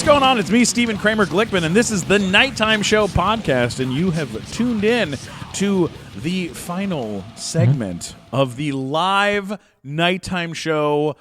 what's going on? It's me, Stephen Kramer Glickman, and this is the Nighttime Show podcast, and you have tuned in to the final segment of the live Nighttime Show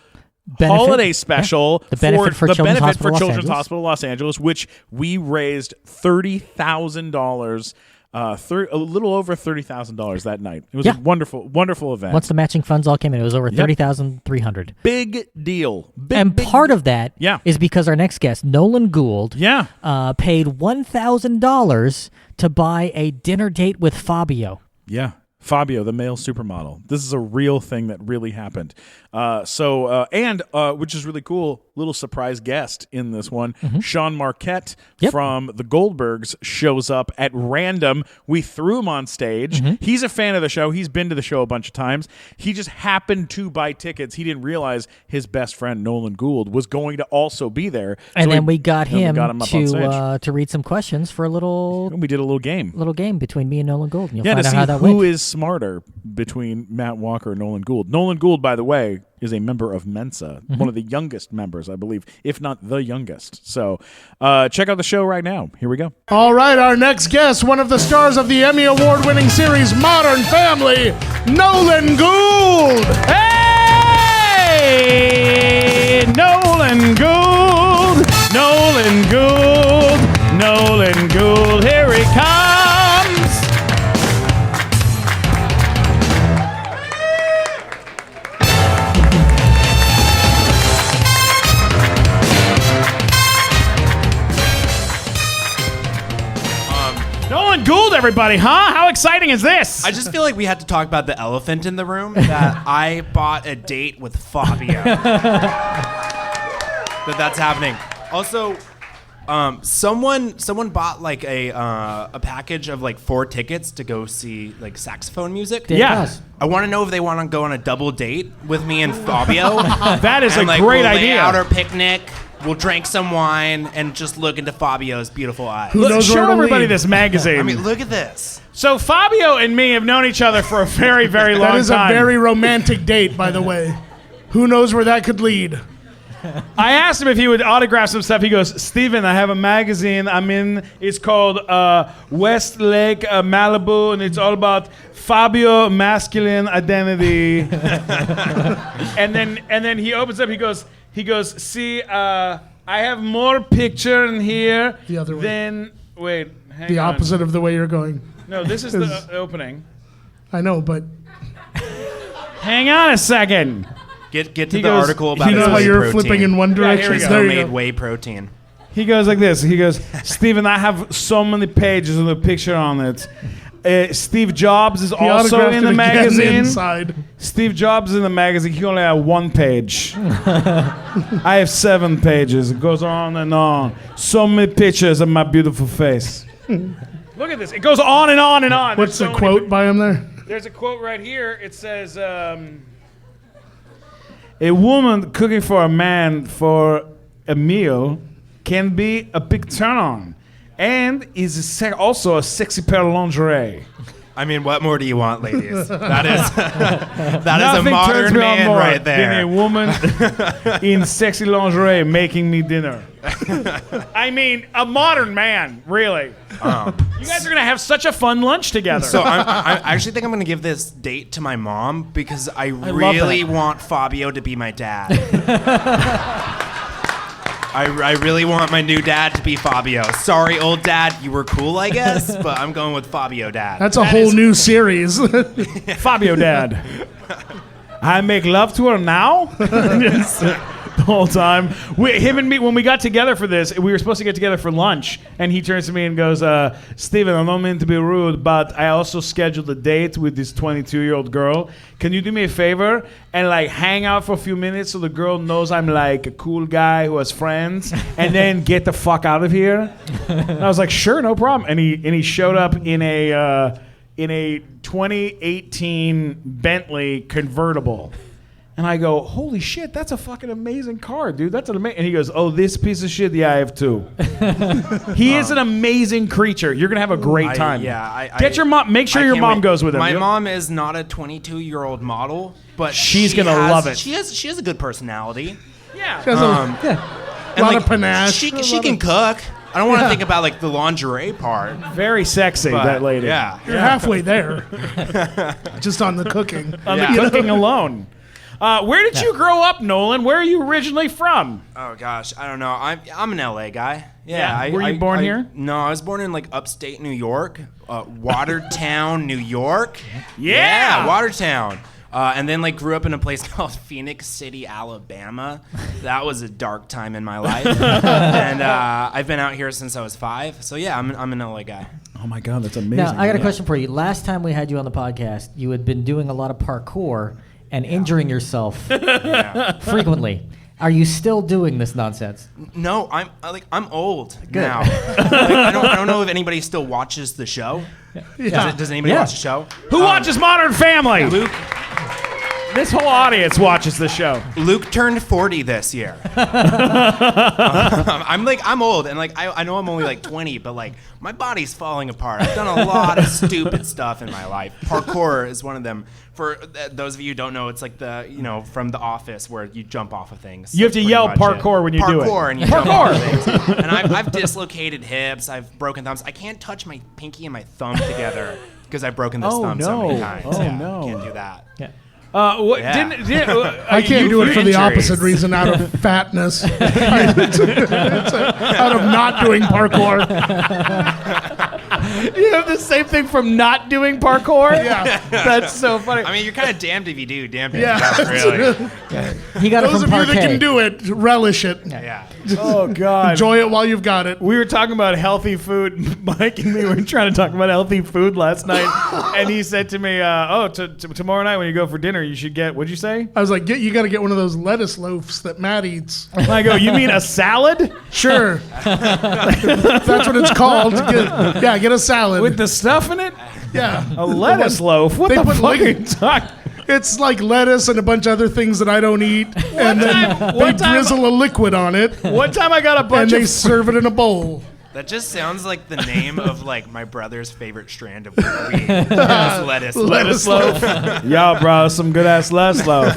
holiday special the benefit for Children's Hospital Los Angeles, which we raised $30,000. A little over $30,000 that night. It was a wonderful event. Once the matching funds all came in, it was over $30,300. Big deal. Part of that is because our next guest, Nolan Gould, paid $1,000 to buy a dinner date with Fabio. Yeah. Fabio, the male supermodel. This is a real thing that really happened. Which is really cool, little surprise guest in this one. Sean Marquette from the Goldbergs shows up at random. We threw him on stage. He's a fan of the show. He's been to the show a bunch of times. He just happened to buy tickets. He didn't realize his best friend, Nolan Gould, was going to also be there. And then we got him to read some questions for a little... We did a little game. Between me and Nolan Gould. And you'll find to out see how that who went. is smarter between Matt Walker and Nolan Gould. Nolan Gould, by the way, is a member of MENSA, one of the youngest members, I believe, if not the youngest. So check out the show right now. Here we go. All right, our next guest, one of the stars of the Emmy Award-winning series Modern Family, Nolan Gould. Hey! Nolan Gould! Nolan Gould! Nolan Gould! Here he comes! Nolan Gould, everybody, huh? How exciting is this? I just feel like we had to talk about the elephant in the room, that I bought a date with Fabio. That's happening. Also, someone bought like a package of like 4 tickets to go see like saxophone music. Yeah. I want to know if they want to go on a double date with me and Fabio. That is and, a great we'll idea. Lay out our picnic. We'll drink some wine and just look into Fabio's beautiful eyes. Show everybody this magazine. I mean, look at this. So Fabio and me have known each other for a very, very long time. That is a very romantic date, by the way. Who knows where that could lead? I asked him if he would autograph some stuff. He goes, Steven, I have a magazine I'm in. It's called Westlake Malibu, and it's all about Fabio masculine identity. and then he opens up. He goes, see, I have more picture in here the other way. than wait. Hang the on. opposite of the way you're going. No, this is the opening. I know, but hang on a second. Get to the article about you know how you're flipping in one direction. here we go. There you Homemade go. whey protein. He goes like this. He goes, Steven, I have so many pages with a picture on it. Steve Jobs is also in the magazine. Inside. Steve Jobs is in the magazine. He only had 1 page. I have 7 pages. It goes on and on. So many pictures of my beautiful face. Look at this. It goes on and on and on. What's the quote by him there? There's a quote right here. It says, a woman cooking for a man for a meal can be a big turn-on. And is also a sexy pair of lingerie. I mean, what more do you want, ladies? That is a Nothing modern turns me on man more right there. than a woman in sexy lingerie making me dinner. I mean, a modern man, really. You guys are going to have such a fun lunch together. So I actually think I'm going to give this date to my mom because I really want Fabio to be my dad. I really want my new dad to be Fabio. Sorry, old dad, you were cool, I guess, but I'm going with Fabio dad. That's a whole new series. Fabio dad. I make love to her now? Yes. The whole time. Him and me, when we got together for this, we were supposed to get together for lunch, and he turns to me and goes, Steven, I don't mean to be rude, but I also scheduled a date with this 22-year-old girl. Can you do me a favor and like hang out for a few minutes so the girl knows I'm like a cool guy who has friends, and then get the fuck out of here? And I was like, sure, no problem. And he showed up in a 2018 Bentley convertible. And I go, holy shit, that's a fucking amazing car, dude. That's an amazing. And he goes, oh, this piece of shit? Yeah, I have 2. He is an amazing creature. You're going to have a great time. Get your mom. Make sure your mom goes with him. My mom is not a 22-year-old model, but she's going to love it. She has a good personality. Yeah. A lot of panache. She can cook. I don't want to think about like the lingerie part. Very sexy, that lady. Yeah. You're halfway there. Just on the cooking. On the cooking alone. Where did you grow up, Nolan? Where are you originally from? Oh gosh, I don't know. I'm an LA guy. Were you born here? No, I was born in like upstate New York, Watertown, New York. Yeah, Watertown. And then like grew up in a place called Phoenix City, Alabama. That was a dark time in my life. And I've been out here since I was 5. So yeah, I'm an LA guy. Oh my God, that's amazing. Now I got a question for you. Last time we had you on the podcast, you had been doing a lot of parkour and injuring yourself frequently. Are you still doing this nonsense? No, I'm old now. I don't know if anybody still watches the show. Does anybody watch the show? Who watches Modern Family? Luke. This whole audience watches the show. Luke turned 40 this year. I'm old, and like I know I'm only like 20, but like my body's falling apart. I've done a lot of stupid stuff in my life. Parkour is one of them. For those of you who don't know, it's like from The Office where you jump off of things. You have to yell parkour when you do it. Parkour, and you jump off of things. And I've dislocated hips. I've broken thumbs. I can't touch my pinky and my thumb together because I've broken this thumb so many times. Can't do that. Yeah. I can't do it for the opposite reason, out of fatness. Out of not doing parkour. You have the same thing from not doing parkour? Yeah. That's so funny. I mean, you're kind of damned if you do, damned if Yeah. you don't, really. He got Those it of from you parquet. that can do it, relish it. Yeah. Oh, God. Enjoy it while you've got it. We were talking about healthy food. Mike and me were trying to talk about healthy food last night. And he said to me, tomorrow night when you go for dinner, you should get, what'd you say? I was like, you got to get one of those lettuce loaves that Matt eats. I go, you mean a salad? Sure. That's what it's called. Get a salad. With the stuff in it? Yeah. A lettuce loaf? What They the put fuck are you liquid- talking? It's like lettuce and a bunch of other things that I don't eat. And then they drizzle a liquid on it. One time I got a And bunch they of... serve it in a bowl. That just sounds like the name of like my brother's favorite strand of weed. Lettuce. Lettuce loaf. Yo, bro, some good ass lettuce loaf.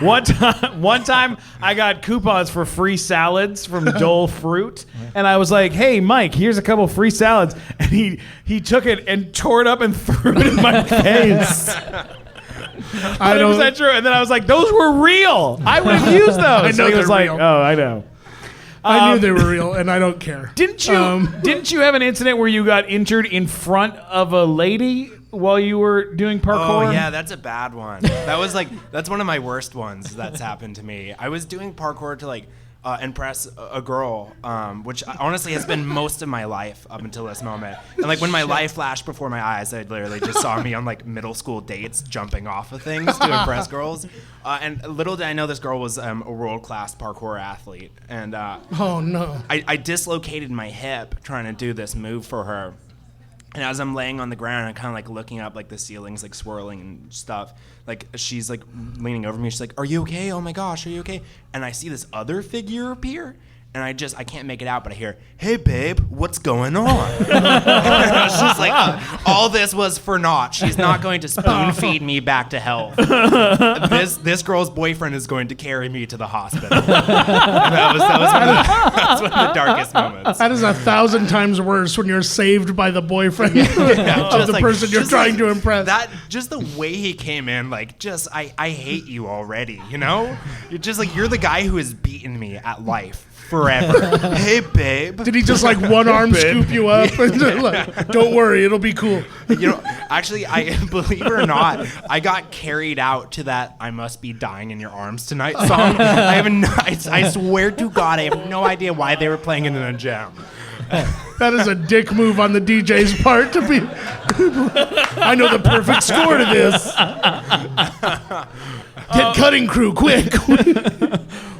One time I got coupons for free salads from Dole Fruit, and I was like, "Hey, Mike, here's a couple free salads," and he took it and tore it up and threw it in my face. I 100% true. And then I was like, "Those were real. I would have used those." I know and he was they're like, real. "Oh, I know." I knew they were real, and I don't care. Didn't you have an incident where you got injured in front of a lady while you were doing parkour? Oh yeah, that's a bad one. That's one of my worst ones that's happened to me. I was doing parkour to like impress a girl, which honestly has been most of my life up until this moment. And like when my life flashed before my eyes, I literally just saw me on like middle school dates jumping off of things to impress girls. And little did I know this girl was a world-class parkour athlete. And Oh, no. I dislocated my hip trying to do this move for her. And as I'm laying on the ground, I'm kind of like looking up, like the ceiling's like swirling and stuff. Like she's like leaning over me. She's like, "Are you okay? Oh my gosh, are you okay?" And I see this other figure appear, and I can't make it out, but I hear, "Hey babe, what's going on?" She's like, "All this was for naught. She's not going to spoon feed me back to health. This girl's boyfriend is going to carry me to the hospital." That was one of the darkest moments. That is 1,000 times worse when you're saved by the boyfriend of the person you're trying to impress. That just the way he came in, like I hate you already, you know? You're just like you're the guy who has beaten me at life forever. Hey babe. Did he just like one arm scoop you up and like, don't worry, it'll be cool? You know, actually, I believe it or not, I got carried out to that "I Must Be Dying in Your Arms Tonight" song. I swear to God, I have no idea why they were playing it in a jam. That is a dick move on the DJ's part to be. I know the perfect score to this. Get cutting crew, quick.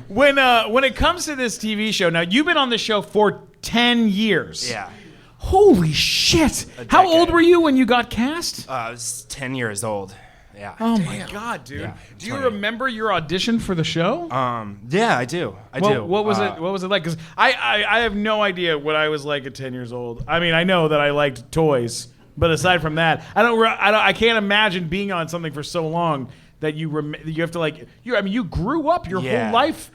When it comes to this TV show, now you've been on the show for 10 years. Yeah. Holy shit. How old were you when you got cast? I was 10 years old. Yeah. Oh my God, dude. Yeah, do you remember your audition for the show? Yeah, I do. I do. What was it? What was it like? Because I have no idea what I was like at 10 years old. I mean, I know that I liked toys, but aside from that, I can't imagine being on something for so long that you have to like. You grew up your whole life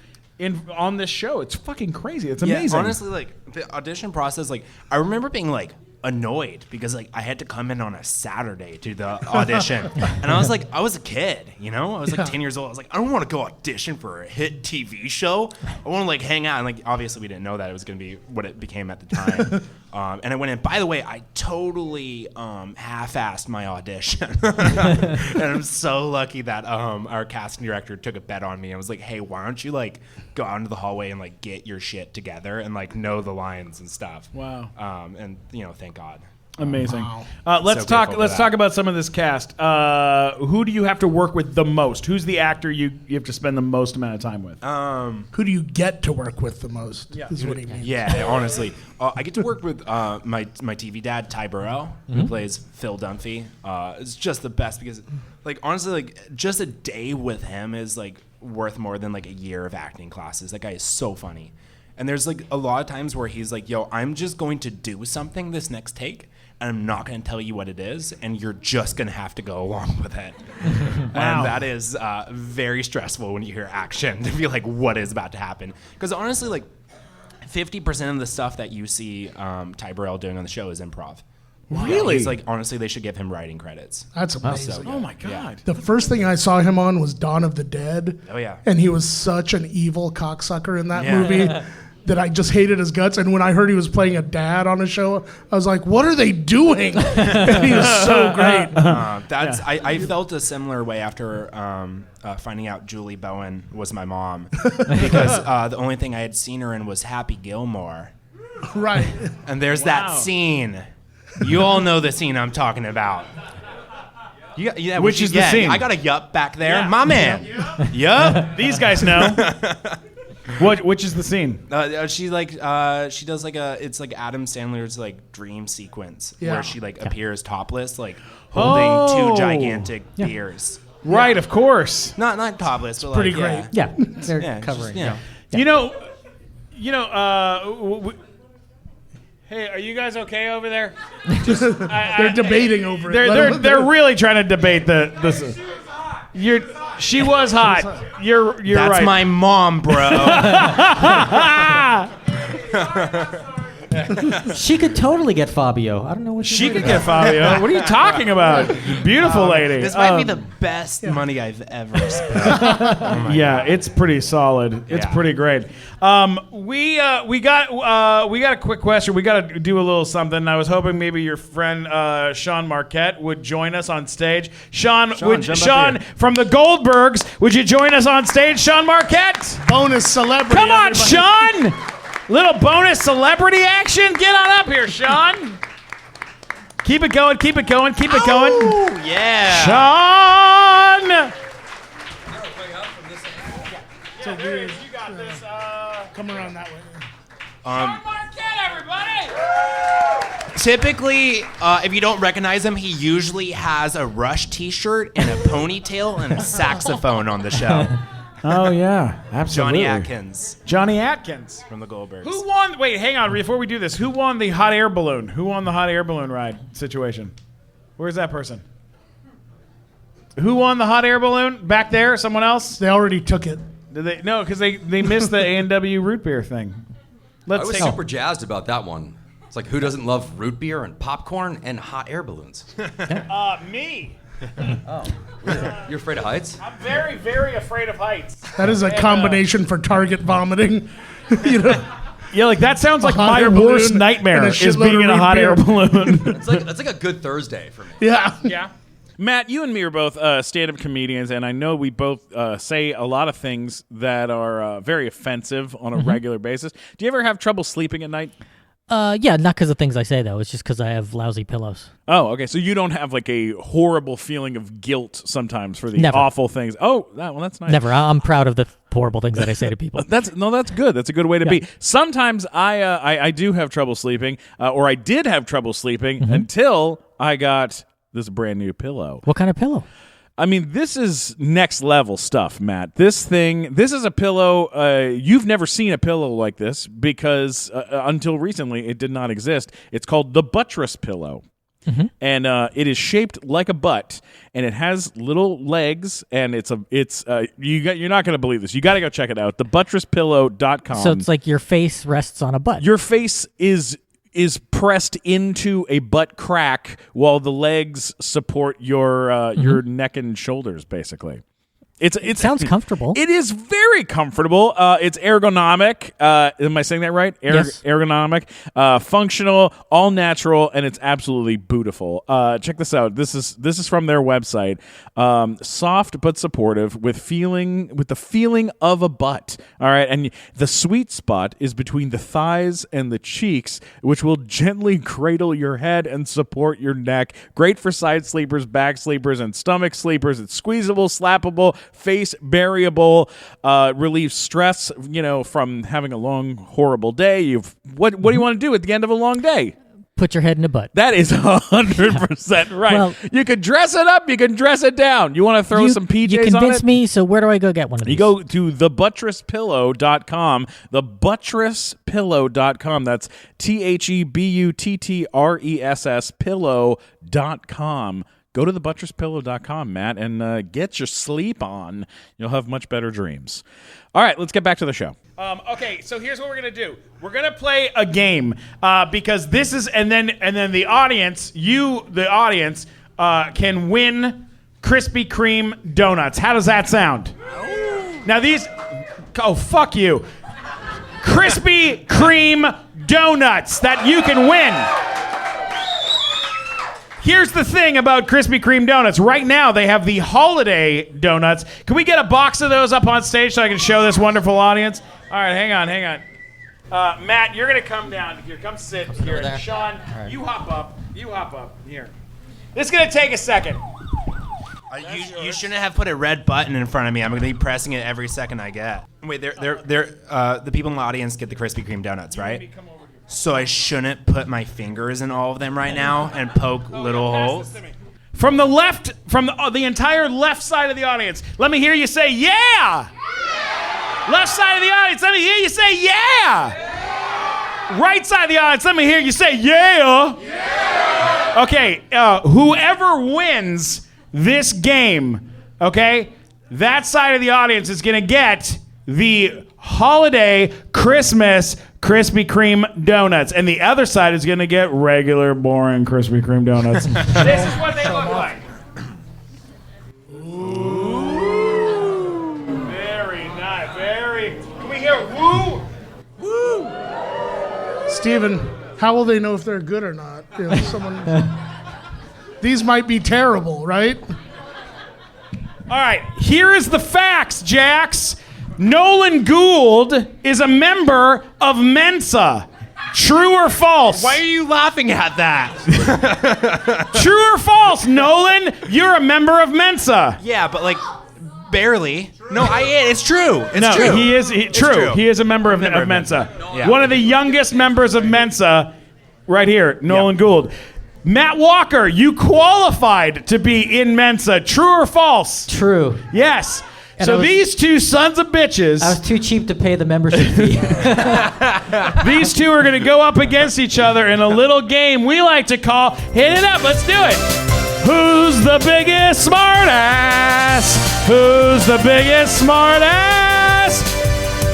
on this show. It's fucking crazy. It's amazing. Yeah, honestly, like the audition process, like I remember being like annoyed because like I had to come in on a Saturday to the audition, and I was a kid, you know, I was like 10 years old. I was like, I don't want to go audition for a hit TV show. I want to like hang out, and like obviously we didn't know that it was going to be what it became at the time. And I went in. By the way, I totally half-assed my audition, and I'm so lucky that our casting director took a bet on me and was like, hey, why don't you like go out into the hallway and like get your shit together and like know the lines and stuff. Wow. And you know, thank God. Amazing. Wow. Let's So talk. grateful for Let's that. talk about some of this cast. Who do you have to work with the most? Who's the actor you have to spend the most amount of time with? Who do you get to work with the most? Yeah. Is what he means. Yeah, honestly, I get to work with my TV dad, Ty Burrell, who plays Phil Dunphy. It's just the best because, like, honestly, like just a day with him is like worth more than like a year of acting classes. That guy is so funny, and there's like a lot of times where he's like, "Yo, I'm just going to do something this next take." And I'm not going to tell you what it is, and you're just going to have to go along with it. And that is very stressful when you hear action to be like, what is about to happen? Because honestly, like 50% of the stuff that you see Ty Burrell doing on the show is improv. Really? He's like, honestly, they should give him writing credits. That's amazing. So good. Oh my God. The first thing I saw him on was Dawn of the Dead. Oh, yeah. And he was such an evil cocksucker in that Yeah. movie that I just hated his guts. And when I heard he was playing a dad on a show, I was like, what are they doing? And he was so great. I felt a similar way after finding out Julie Bowen was my mom because the only thing I had seen her in was Happy Gilmore. Right. And there's that scene. You all know the scene I'm talking about. Which is the scene? I got a yup back there. Yeah. My man. Yup. These guys know. Which is the scene? She does like it's like Adam Sandler's like dream sequence Yeah. where she like appears topless, like holding two gigantic beers. Right, of course. Not topless, but pretty like, great. Yeah, they're Yeah, just, covering. you know. You know. Hey, are you guys okay over there? They're debating over it. They're really trying to debate this. She was hot. You're That's right. my mom, bro. She could totally get Fabio. I don't know what She could get Fabio. What are you talking about? Beautiful lady. This might be the best money I've ever spent. Yeah, it's pretty solid. It's Yeah. pretty great. We got a quick question. We got to do a little something. I was hoping maybe your friend Sean Marquette would join us on stage. Sean jump up Sean here. from the Goldbergs, would you join us on stage, Sean Marquette? Bonus celebrity. Come on, everybody. Sean! Little bonus celebrity action. Get on up here, Sean. Keep it going. Keep it going. Keep it going. Oh, yeah. Sean. So You got this. come around that way. Marquette, everybody. Typically, if you don't recognize him, he usually has a Rush t-shirt and a ponytail and a saxophone on the show. Oh yeah, absolutely. Johnny Atkins Johnny Atkins. from the Goldbergs. Who won? Wait, hang on. Before we do this, who won the hot air balloon? Who won the hot air balloon ride situation? Where's that person? Who won the hot air balloon? Back there? Someone else? They already took it. Did they? No, because they missed the A&W root beer thing. I was take super jazzed about that one. It's like, who doesn't love root beer and popcorn and hot air balloons? me. You're afraid of heights? I'm very, very afraid of heights. That is a combination for target vomiting. You know? Yeah, like that sounds like hot my air worst balloon nightmare and a is shitload being of in a root hot beer. air balloon. It's like a good Thursday for me. Yeah. Yeah. Matt, you and me are both stand-up comedians, and I know we both say a lot of things that are very offensive on a regular basis. Do you ever have trouble sleeping at night? Yeah, not because of things I say, though. It's just because I have lousy pillows. Oh, okay. So you don't have like a horrible feeling of guilt sometimes for the Never. awful things. Oh, well, that's nice. Never. I'm proud of the horrible things that I say to people. That's good. That's a good way to be. Sometimes I do have trouble sleeping, or I did have trouble sleeping until I got this brand new pillow. What kind of pillow? I mean, this is next level stuff, Matt. This is a pillow. You've never seen a pillow like this because until recently it did not exist. It's called the buttress pillow. and it is shaped like a butt, and it has little legs, and you're not going to believe this. You got to go check it out. TheButtresspillow.com. So it's like your face rests on a butt. Your face is pressed into a butt crack while the legs support your neck and shoulders, basically. It sounds comfortable. It is very comfortable. It's ergonomic. Am I saying that right? Yes. Ergonomic, functional, all natural, and it's absolutely beautiful. Check this out. This is from their website. Soft but supportive with the feeling of a butt. All right, and the sweet spot is between the thighs and the cheeks, which will gently cradle your head and support your neck. Great for side sleepers, back sleepers, and stomach sleepers. It's squeezable, slappable, face variable, relieves stress, from having a long, horrible day. What do you want to do at the end of a long day? Put your head in a butt. That is 100% right. Well, you can dress it up, you can dress it down. You want to throw some PJs on it? You convinced me, so where do I go get one of these? You go to thebutresspillow.com, thebutresspillow.com. That's THEBUTTRESS pillow.com. Go to thebutresspillow.com, Matt, and get your sleep on. You'll have much better dreams. All right, let's get back to the show. Okay, so here's what we're going to do. We're going to play a game because this is, and then the audience, can win Krispy Kreme donuts. How does that sound? Now fuck you. Krispy Kreme donuts that you can win. Here's the thing about Krispy Kreme donuts. Right now, they have the holiday donuts. Can we get a box of those up on stage so I can show this wonderful audience? All right, hang on. Matt, you're going to come down here. Come sit here. And Sean, you hop up. Here. This is going to take a second. You shouldn't have put a red button in front of me. I'm going to be pressing it every second I get. Wait, the people in the audience get the Krispy Kreme donuts, right? So I shouldn't put my fingers in all of them right now and poke little holes? From the entire left side of the audience, let me hear you say, yeah! Left side of the audience, let me hear you say, yeah! Right side of the audience, let me hear you say, yeah! Okay, whoever wins this game, okay, that side of the audience is going to get the holiday Christmas Krispy Kreme donuts, and the other side is going to get regular, boring Krispy Kreme donuts. This is what they look like. Ooh. Very nice. Can we hear woo? Woo. Steven, how will they know if they're good or not? These might be terrible, right? All right, here is the facts, Jax. Nolan Gould is a member of MENSA. True or false? Why are you laughing at that? True or false, Nolan? You're a member of MENSA. Yeah, but barely. No, it's true. It's true. He is true. He is a member of MENSA. Yeah. One of the youngest members of MENSA, right here, Nolan Gould. Matt Walker, you qualified to be in MENSA. True or false? True. Yes. So these two sons of bitches. I was too cheap to pay the membership fee. These two are going to go up against each other in a little game we like to call Hit It Up. Let's do it. Who's the biggest smart ass? Who's the biggest smart ass?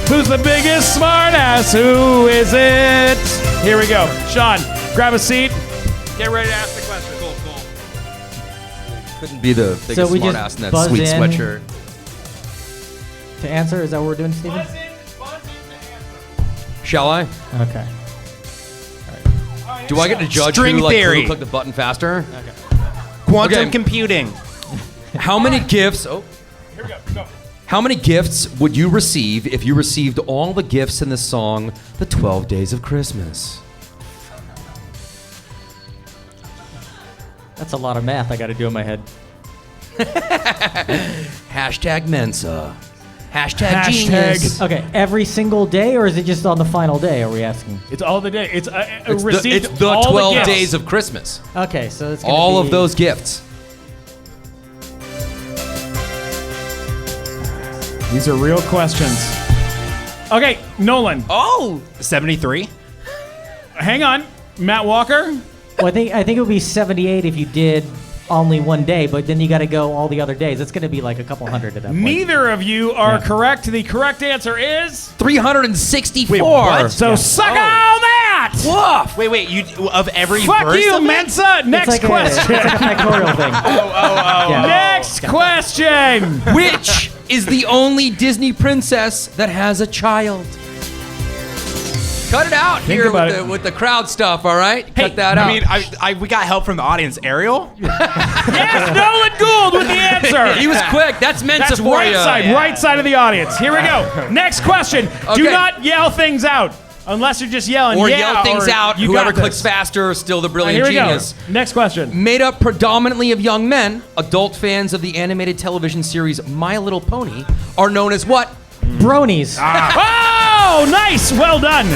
Who's the biggest smart ass? Who is it? Here we go. Sean, grab a seat. Get ready to ask the question. Cool. Couldn't be the biggest smart ass in that sweet sweatshirt. To answer? Is that what we're doing, Steven? Buzz in to answer. Shall I? Okay. All right, Do I get to judge String theory. who clicked the button faster? Okay. Quantum computing. How many gifts? Here we go. How many gifts would you receive if you received all the gifts in the song "The 12 Days of Christmas"? That's a lot of math I got to do in my head. Hashtag Mensa. Hashtag genius. Okay, every single day, or is it just on the final day? Are we asking? It's all the day. It's the 12 days of Christmas. Okay, so it's gonna all be of those gifts. These are real questions. Okay, Nolan. Oh, 73. Hang on. Matt Walker. Well, I think it would be 78 if you did only one day, but then you got to go all the other days. It's going to be like a couple hundred at that point. Neither of you are correct. The correct answer is 364. Wait, what? so suck all that. Woof. Wait, you of every Fuck verse you, of it? Mensa. Next It's like question. it's like a factorial thing. Yeah. Next question. Which is the only Disney princess that has a child? Cut it out Think here about it. with the crowd stuff, all right? Cut that out. I mean, we got help from the audience. Ariel? Yes, Nolan Gould with the answer. he was quick. That's Mensa That's for right you. side, right side of the audience. Here we go. Next question. Do Okay. not yell things out unless you're just yelling. Or yeah, yell things or out. you Whoever got this. clicks faster is still the All right, brilliant here we genius. go. Next question. Made up predominantly of young men, adult fans of the animated television series My Little Pony are known as what? Bronies. Oh, nice. Well done.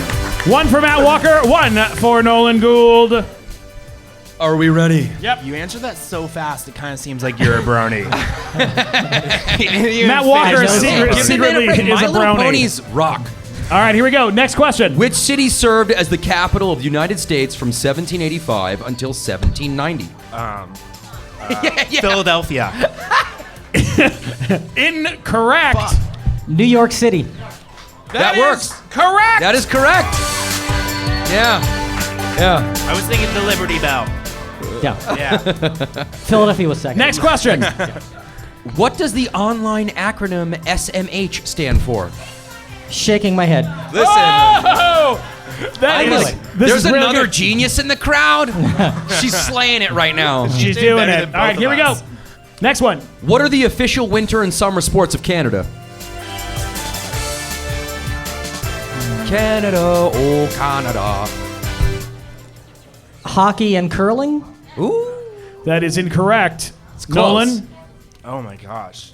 One for Matt Walker, one for Nolan Gould. Are we ready? Yep. You answered that so fast, it kind of seems like you're a brony. Matt Walker Give me secretly is My a Little brownie. Ponies rock. All right, here we go. Next question. Which city served as the capital of the United States from 1785 until 1790? Philadelphia. Incorrect. New York City. That is works. Correct. That is correct. Yeah. Yeah. I was thinking the Liberty Bell. Yeah. Yeah. Philadelphia was second. Next question. What does the online acronym SMH stand for? Shaking my head. Listen. Oh, that knew is. it. This There's is real another good. genius in the crowd. She's slaying it right now. She's Did doing better it. than All right, both here of we go. us. Next one. What are the official winter and summer sports of Canada? Canada, oh Canada. Hockey and curling. Ooh. That is incorrect. close. Nolan, Oh my gosh.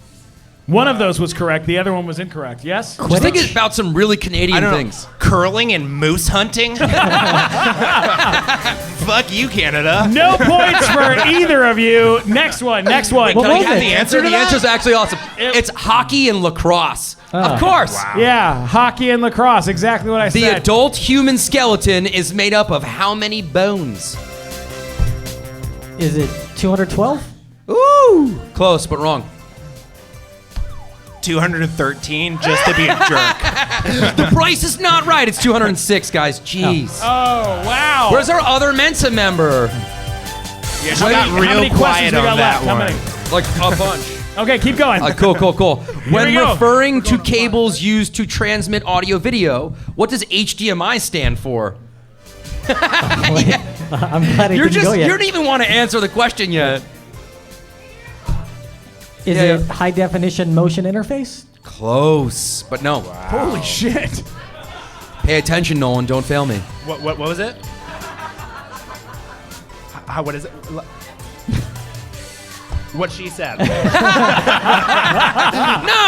one of those was correct. The other one was incorrect. Yes? Just thinking about some really Canadian I don't things. know. Curling and moose hunting? Fuck you, Canada. No points for either of you. Next one. Next one. What Can I was have it? the answer to The answer's that? actually awesome. It's hockey and lacrosse. Of course. Yeah, hockey and lacrosse. Exactly what I The said. adult human skeleton is made up of how many bones? Is it 212? Ooh. Close, but wrong. 213 just to be a jerk. The price is not right. It's 206, guys. Jeez. Oh, wow. Where's our other Mensa member? Yeah, she How got many real questions quiet we got on that left? How one. many? Like a bunch. Okay, keep going. Cool. When we go. referring to cables used to transmit audio video, what does HDMI stand for? I'm glad it You didn't go yet. don't even want to answer the question yet. Is Yeah, it high definition motion interface? Close, but no. Holy shit. Pay attention, Nolan. Don't fail me. What was it? What is it? What she said. No,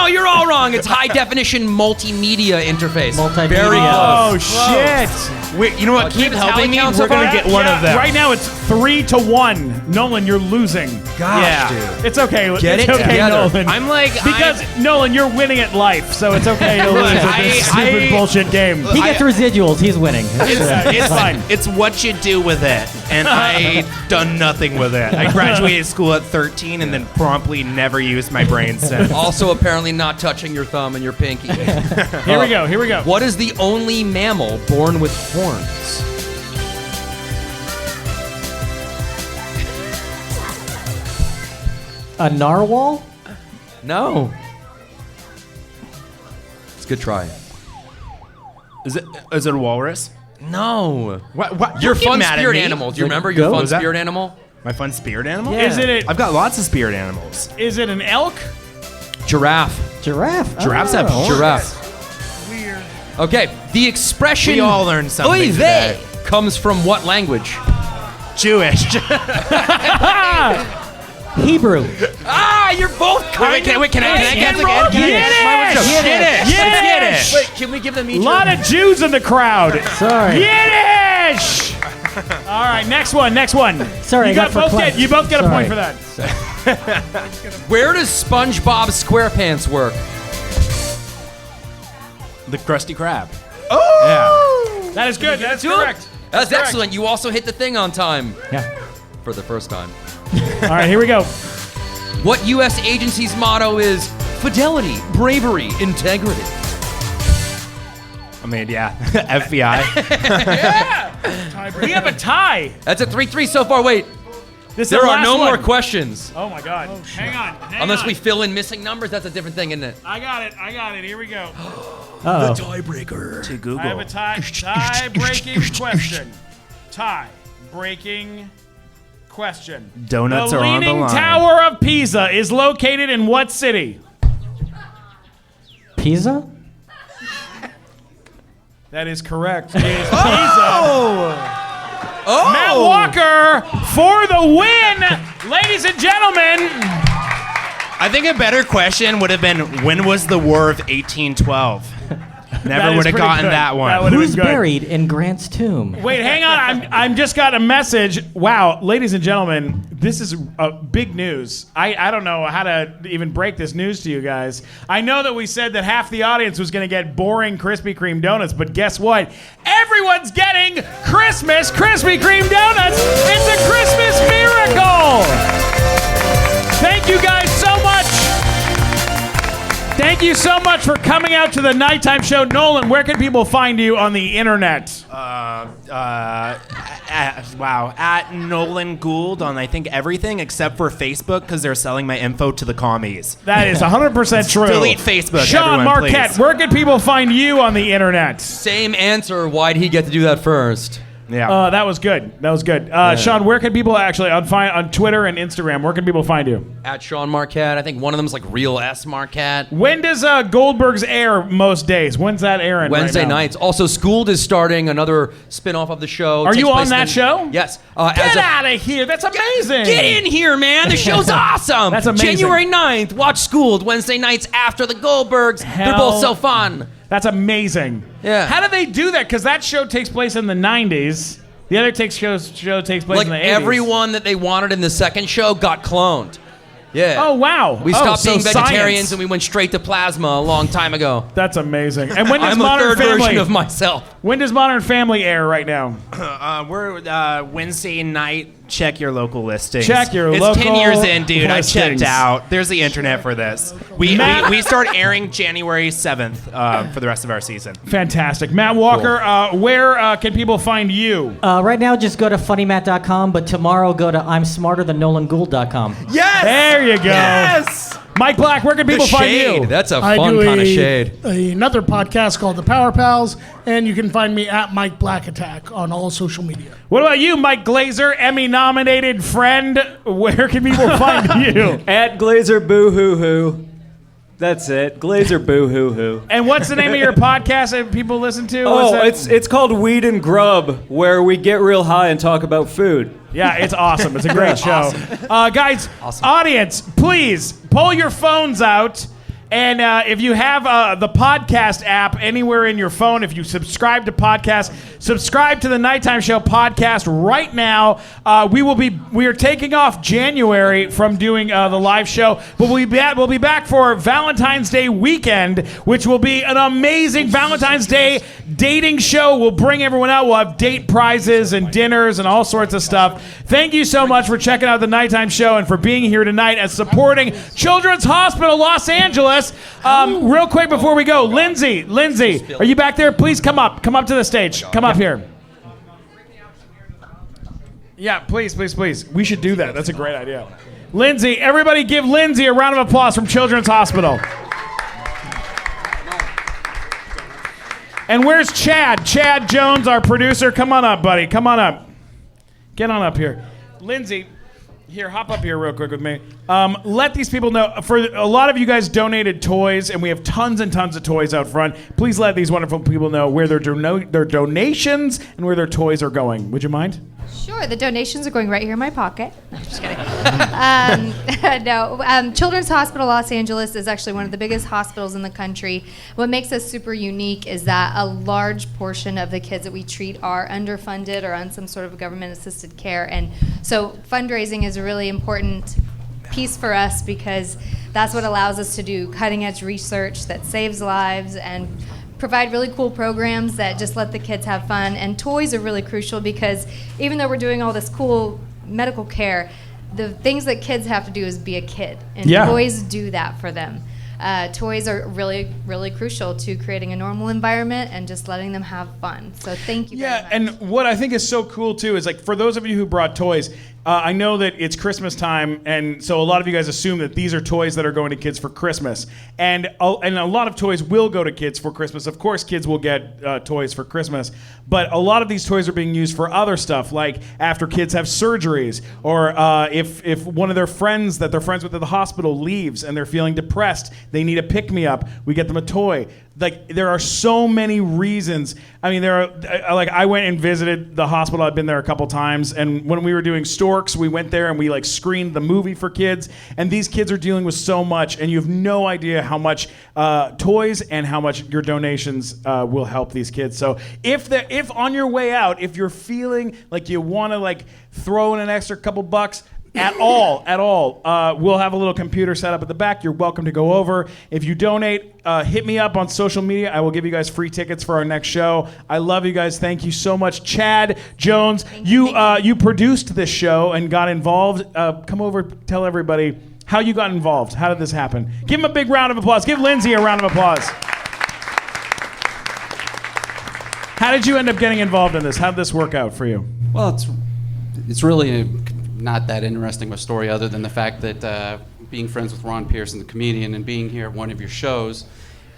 you're all wrong. It's high definition multimedia interface. Multimedia. Very Oh, close. shit. Wait, you know what? Keep Keep the helping tally me. count We're so far? gonna get one of them. Right now it's 3-1. Nolan, you're losing. Gosh, Yeah. dude. It's okay. Get it's it okay, together. Nolan. I'm like because Nolan, you're winning at life, so it's okay to lose at this stupid bullshit game. He gets residuals. He's winning. It's fine. It's what you do with it, and I done nothing with it. I graduated school at 13 and then promptly never used my brain since. Also, apparently not touching your thumb and your pinky. Here we go. Here we go. What is the only mammal born with horns? A narwhal? No. It's a good try. Is it a walrus? No. What? Your Don't get fun mad at spirit me. animal. Do you Like remember your goat? fun Was that- spirit animal? My fun spirit animal? Yeah. Isn't it? I've got lots of spirit animals. Is it an elk? Giraffe. Giraffe? Giraffes have Oh. horns. Giraffe. Weird. Okay, the expression We all learned something "Oy today." vey" comes from what language? Jewish. Hebrew. Ah, you're both Wait, can I guess again? Yiddish! Yiddish! Wait, can we give them A each lot of Jews in the crowd. Sorry. Yiddish! All right, next one. Sorry, you I got both perplexed. get you both get a Sorry. point for that. Where does SpongeBob SquarePants work? The Krusty Krab. That is good. That's correct. That's excellent. You also hit the thing on time. Yeah. For the first time. All right, here we go. What U.S. agency's motto is fidelity, bravery, integrity? I mean, yeah, FBI. We have a tie. That's a 3-3 so far. Wait, This is there the are last no more one. questions. Oh my God. Hang on. Unless we fill in missing numbers, that's a different thing, isn't it? I got it. Here we go. Uh-oh. Tiebreaker. To Google. I have a tie-breaking question. Tie-breaking question. Donuts the are on the Leaning line. Tower of Pisa is located in what city? Pisa? That is correct. It is Pisa. Matt Walker for the win, ladies and gentlemen. I think a better question would have been, when was the War of 1812? That Never is would have pretty gotten good. that one. That would have Who's been good. buried in Grant's tomb? Wait, hang on. I'm just got a message. Wow, ladies and gentlemen, this is big news. I don't know how to even break this news to you guys. I know that we said that half the audience was going to get boring Krispy Kreme donuts, but guess what? Everyone's getting Christmas Krispy Kreme donuts. It's a Christmas miracle. Thank you guys so much. Thank you so much for coming out to the nighttime show. Nolan, where can people find you on the internet? Wow, at Nolan Gould on I think everything except for Facebook because they're selling my info to the commies. That is 100% true. Delete Facebook, Sean everyone, Marquette, please. where can people find you on the internet? Same answer. Why'd he get to do that first? Yeah. That was good. Sean, where can people actually on Twitter and Instagram? Where can people find you? At Sean Marquette. I think one of them is like Real S Marquette. When does Goldbergs air most days? When's that airing? Wednesday right now? nights. Also, Schooled is starting another spin-off of the show. Are Takes you on place that in- show? Yes. Get out of here! That's amazing. Get in here, man. The show's awesome. That's amazing. January 9th. Watch Schooled Wednesday nights after the Goldbergs. They're both so fun. That's amazing. Yeah. How do they do that? Because that show takes place in the 90s. The other show takes place Like in the 80s. everyone that they wanted in the second show got cloned. Yeah. Oh, wow. We stopped so being vegetarians science. and we went straight to plasma a long time ago. That's amazing. And when does I'm a Modern third Family? version of myself. When does Modern Family air right now? We're Wednesday night. Check your local listings. Check your it's local 10 years in, dude. listings. I checked out. There's the internet for this. We start airing January 7th for the rest of our season. Fantastic. Matt Walker, where can people find you? Right now, just go to funnymat.com, but tomorrow go to I'mSmarterThanNolanGould.com. Yes! There you go. Yes! Mike Black, where can people find Shade. you? That's a I fun do kind of shade. another podcast called The Power Pals, and you can find me at Mike Black Attack on all social media. What about you, Mike Glazer, Emmy-nominated friend? Where can people find you? At Glazer Boo Hoo Hoo. That's it. Glazer Boo Hoo Hoo. And what's the name of your podcast that people listen to? What's Oh, that? it's called Weed and Grub, where we get real high and talk about food. Yeah, it's awesome. It's a great show. Guys, audience, please pull your phones out. And if you have the podcast app anywhere in your phone, if you subscribe to podcasts, subscribe to the Nighttime Show podcast right now. We are taking off January from doing the live show, but we'll be back for Valentine's Day weekend, which will be an amazing Valentine's Day dating show. We'll bring everyone out. We'll have date prizes and dinners and all sorts of stuff. Thank you so much for checking out the Nighttime Show and for being here tonight and supporting Children's Hospital Los Angeles. Real quick before we go, Lindsay, are you back there? Please come up to the stage. Come up here. Yeah, please. We should do that. That's a great idea. Lindsay, everybody give Lindsay a round of applause from Children's Hospital. And where's Chad? Chad Jones, our producer. Come on up, buddy. Come on up. Get on up here. Lindsay, here, hop up here real quick with me. Let these people know. For a lot of you guys donated toys, and we have tons and tons of toys out front. Please let these wonderful people know where their donations and where their toys are going. Would you mind? Sure, the donations are going right here in my pocket. No, I'm just kidding. Children's Hospital Los Angeles is actually one of the biggest hospitals in the country. What makes us super unique is that a large portion of the kids that we treat are underfunded or on some sort of government-assisted care. And so fundraising is a really important piece for us because that's what allows us to do cutting-edge research that saves lives and provide really cool programs that just let the kids have fun. And toys are really crucial because even though we're doing all this cool medical care, the things that kids have to do is be a kid. And toys do that for them. Toys are really, really crucial to creating a normal environment and just letting them have fun. So thank you very much. And what I think is so cool, too, is like for those of you who brought toys, I know that it's Christmas time, and so a lot of you guys assume that these are toys that are going to kids for Christmas. And a lot of toys will go to kids for Christmas. Of course, kids will get toys for Christmas. But a lot of these toys are being used for other stuff, like after kids have surgeries, or if one of their friends that they're friends with at the hospital leaves and they're feeling depressed, they need a pick-me-up, we get them a toy. Like, there are so many reasons. I mean, I went and visited the hospital. I've been there a couple times, and when we were doing Storks, we went there and we like screened the movie for kids, and these kids are dealing with so much, and you have no idea how much toys and how much your donations will help these kids. So if on your way out, if you're feeling like you want to like throw in an extra couple bucks, at all, we'll have a little computer set up at the back. You're welcome to go over. If you donate, hit me up on social media. I will give you guys free tickets for our next show. I love you guys. Thank you so much. Chad Jones, you produced this show and got involved. Come over, tell everybody how you got involved. How did this happen? Give him a big round of applause. Give Lindsay a round of applause. How did you end up getting involved in this? How did this work out for you? Well, it's really not that interesting of a story, other than the fact that being friends with Ron Pearson, the comedian, and being here at one of your shows,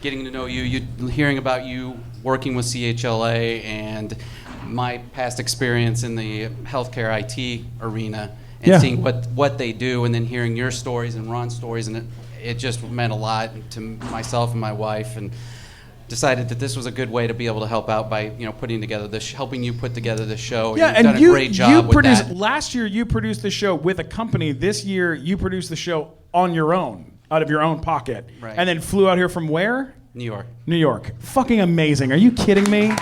getting to know you, hearing about you working with CHLA and my past experience in the healthcare IT arena, and seeing what they do, and then hearing your stories and Ron's stories, and it just meant a lot to myself and my wife, and decided that this was a good way to be able to help out by putting together helping you put together this show. Yeah, and you've done a great job with that. Last year you produced the show with a company. This year you produced the show on your own, out of your own pocket, right. And then flew out here from where? New York. New York. Fucking amazing. Are you kidding me?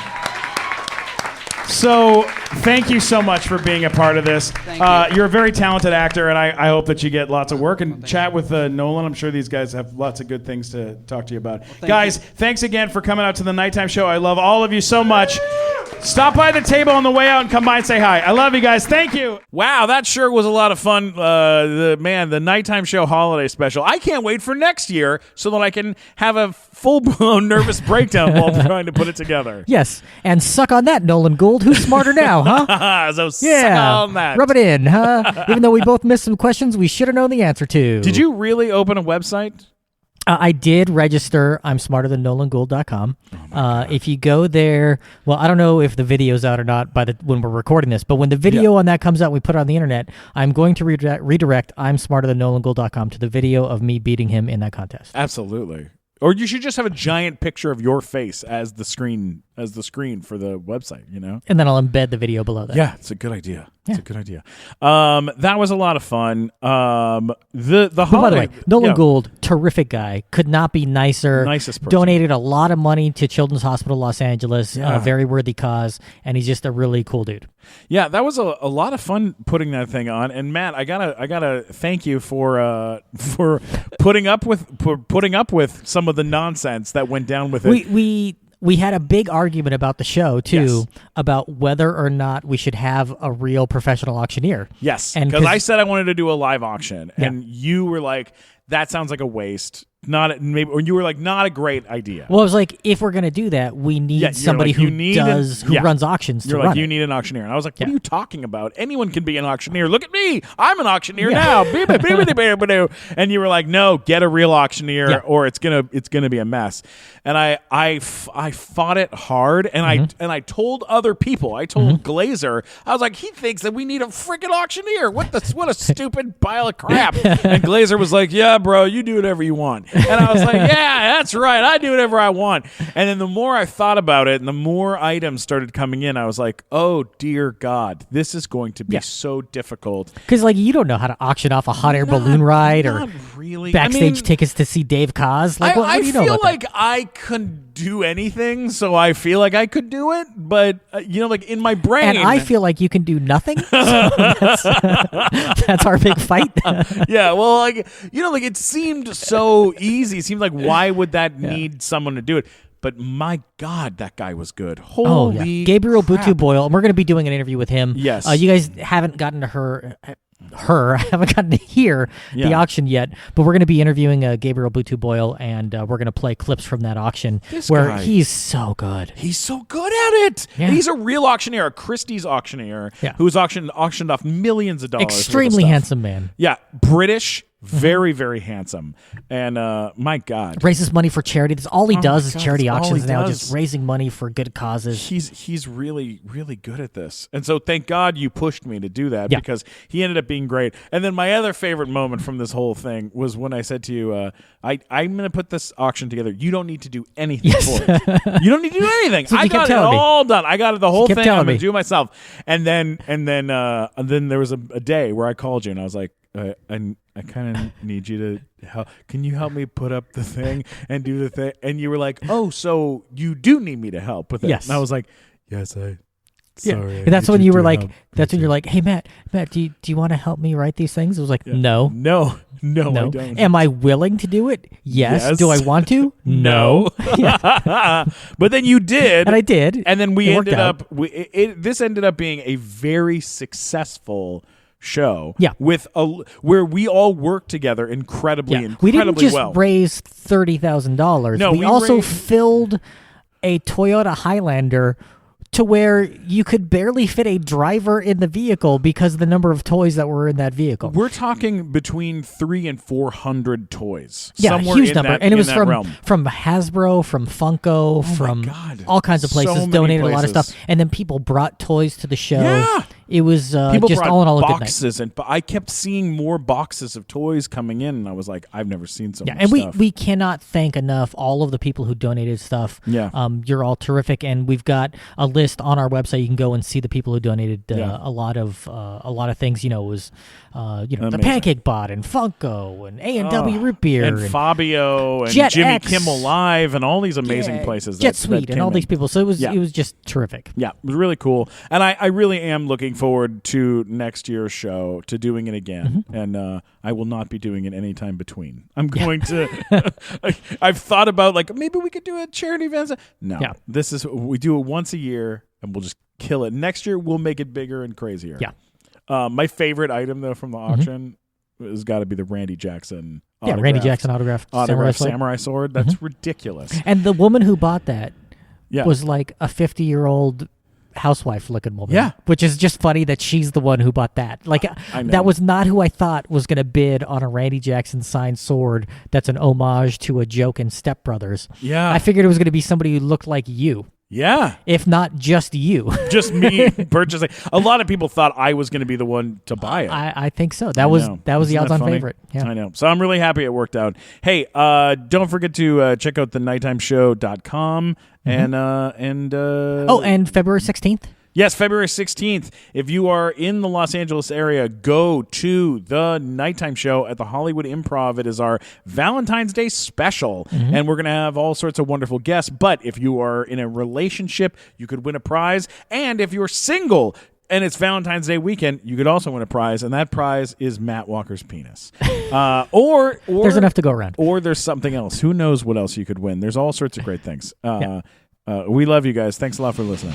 So thank you so much for being a part of this. Thank you. You're a very talented actor, and I hope that you get lots of work and chat with Nolan. I'm sure these guys have lots of good things to talk to you about. Guys, thanks again for coming out to the nighttime show. I love all of you so much. Stop by the table on the way out and come by and say hi. I love you guys. Thank you. Wow, that sure was a lot of fun. The nighttime show holiday special. I can't wait for next year so that I can have a full-blown nervous breakdown while trying to put it together. Yes, and suck on that, Nolan Gould. Who's smarter now, huh? So suck on that. Rub it in, huh? Even though we both missed some questions we should have known the answer to. Did you really open a website? I did register. I'm smarterthan NolanGould.com. If you go there, well, I don't know if the video's out or not when we're recording this, but when the video on that comes out, we put it on the internet. I'm going to redirect I'm smarterthan NolanGould.com to the video of me beating him in that contest. Absolutely. Or you should just have a giant picture of your face as the screen for the website, And then I'll embed the video below that. Yeah, it's a good idea. It's a good idea. That was a lot of fun. The holiday, by the way, Nolan Gould, terrific guy, could not be nicer. Nicest person. Donated a lot of money to Children's Hospital Los Angeles, a very worthy cause, and he's just a really cool dude. Yeah, that was a lot of fun putting that thing on. And Matt, I gotta thank you for putting up with some of the nonsense that went down with it. We had a big argument about the show, too, about whether or not we should have a real professional auctioneer. Yes, because I said I wanted to do a live auction, and you were like, that sounds like a waste. Or you were like, not a great idea. Well, I was like, if we're gonna do that, we need somebody who runs auctions. You're to like, run you need an auctioneer, and I was like, what are you talking about? Anyone can be an auctioneer. Look at me, I'm an auctioneer now. And you were like, no, get a real auctioneer, or it's gonna be a mess. And I fought it hard, and I told other people. I told Glazer, I was like, he thinks that we need a freaking auctioneer. What a stupid pile of crap. And Glazer was like, yeah, bro, you do whatever you want. And I was like, yeah, that's right. I do whatever I want. And then the more I thought about it and the more items started coming in, I was like, oh, dear God, this is going to be so difficult. Because, you don't know how to auction off a hot air balloon ride or really. backstage tickets to see Dave Koz. What do you know feel about like that? I couldn't do anything, so I feel like I could do it. But, in my brain. And I feel like you can do nothing. So that's our big fight. Yeah, well, it seemed so easy. It seemed like, why would that need someone to do it? but my God, that guy was good. Oh, Holy yeah. Gabriel crap. Butu Boyle, and we're going to be doing an interview with him. Yes. You guys haven't gotten to haven't gotten to hear the Yeah. auction yet, but we're going to be interviewing Gabriel Butu Boyle, and we're going to play clips from that auction where guy. he's so good. He's so good at it. Yeah. He's a real auctioneer, a Christie's auctioneer who's auctioned off millions of dollars. worth of Extremely stuff. handsome man. Yeah, British, very, very handsome. And my God. Raises money for charity. That's all he Oh does my is God, charity that's all auctions he now, does. just raising money for good causes. He's really, really good at this. And so thank God you pushed me to do that Yeah. because he ended up being great. And then my other favorite moment from this whole thing was when I said to you, I'm going to put this auction together. You don't need to do anything for it. You don't need to do anything. That's what I you kept got it telling me. all done. I got it the whole kept thing. telling I'm going me. to do it myself. And then there was a day where I called you and I was like, I kind of need you to help. Can you help me put up the thing and do the thing? And you were like, oh, so you do need me to help with it. Yes. And I was like, yes, sorry. And that's when you were like, you're like, hey, Matt, do you want to help me write these things? I was like, no. No, I don't. Am I willing to do it? Yes. Yes. Do I want to? No. But then you did. And I did. And then we It worked ended out. up, this ended up being a very successful show. Yeah. Where we all worked together incredibly We didn't just well. raise $30,000. No, we we also raised- filled a Toyota Highlander to where you could barely fit a driver in the vehicle because of the number of toys that were in that vehicle. We're talking between 300 and 400 toys. Yeah, somewhere huge in number. That, And it in was that from realm. Hasbro, from Funko, from God. all kinds of So places, many donated a lot of places. stuff. And then people brought toys to the show. Yeah. It was People just brought all in all a good night. boxes, and I kept seeing more boxes of toys coming in, and I was like, I've never seen so Yeah, much and stuff. we cannot thank enough all of the people who donated stuff. Yeah. You're all terrific, and we've got a list on our website. You can go and see the people who donated Yeah. a lot of things. You know, it was the Amazing. Pancake Bot and Funko and A&W Root Beer and Fabio and Jet Jimmy X. Kimmel Live and all these amazing places. Jet that Suite, and came all in. these people. So it was Yeah. it was just terrific. Yeah, it was really cool. And I really am looking forward to next year's show, to doing it again. Mm-hmm. And I will not be doing it anytime between. I'm going to, I've thought about like, maybe we could do a charity event. No, Yeah. we do it once a year and we'll just kill it. Next year, we'll make it bigger and crazier. Yeah. My favorite item though from the auction has got to be the Randy Jackson. Yeah, Randy Jackson autographed samurai sword. That's ridiculous. And the woman who bought that Yeah. was like a 50-year-old housewife-looking woman. Yeah. Which is just funny that she's the one who bought that. Like, I know. that was not who I thought was going to bid on a Randy Jackson signed sword that's an homage to a joke in Step Brothers. Yeah. I figured it was going to be somebody who looked like you, Yeah. if not just you. Just me purchasing. A lot of people thought I was going to be the one to buy it. I think so. That was know. the Isn't that odds-on funny? favorite. Yeah. I know. So I'm really happy it worked out. Hey, don't forget to check out the nighttimeshow.com and And February 16th? yes, February 16th. If you are in the Los Angeles area, go to the Nighttime Show at the Hollywood Improv. It is our Valentine's Day special, and we're going to have all sorts of wonderful guests. But if you are in a relationship, you could win a prize. And if you're single and it's Valentine's Day weekend, you could also win a prize, and that prize is Matt Walker's penis. Or There's enough to go around. Or there's something else. Who knows what else you could win? There's all sorts of great things. We love you guys. Thanks a lot for listening.